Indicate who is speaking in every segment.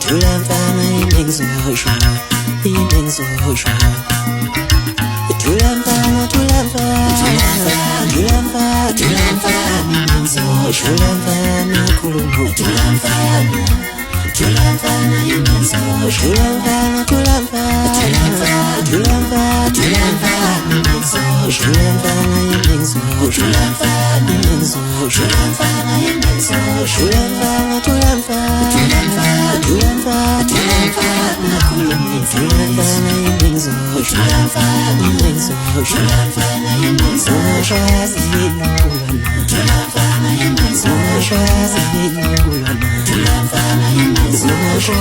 Speaker 1: Tulamfana imengizosho, imengizosho. Tulamfana, imengizosho. Tulamfana khulumo, tulamfana imengizosho. Tulamfana, imengizosho. Tulamfana imengizosho. Tulamfana imengizosho.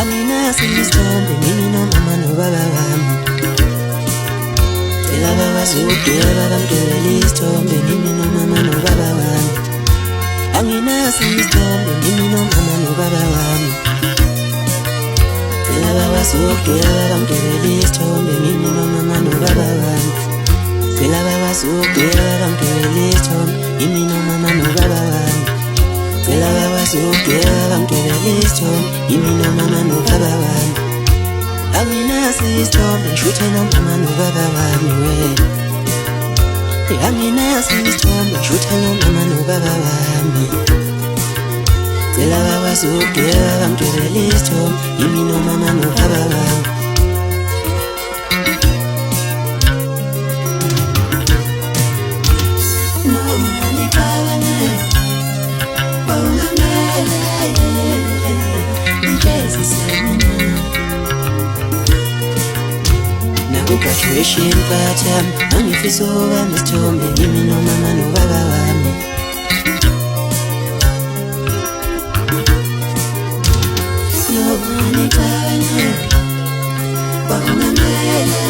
Speaker 1: Amina sistombe mimi no mama no baba wami. Tela baba zukira baba mtwele istombe mimi no mama no baba wami. Amina sistombe mimi no mama no baba wami. Tela baba zukira baba mtwele istombe mimi no mama no baba wami. Tela baba zukira baba mtwele istombe mimi no mama no baba wami. Tela baba zukira baba mtwele istombe mimi no mama no baba wami. Amina sistombe shute no mama no baba wami we. Amina sistombe shute no mama no baba wami. Tela baba zukira baba mtwele istombe mimi no mama no baba wami. No money power graduation party, angifisa ukuba nesithombe kimi no mama no baba wami. Nobani bani, wakungamele,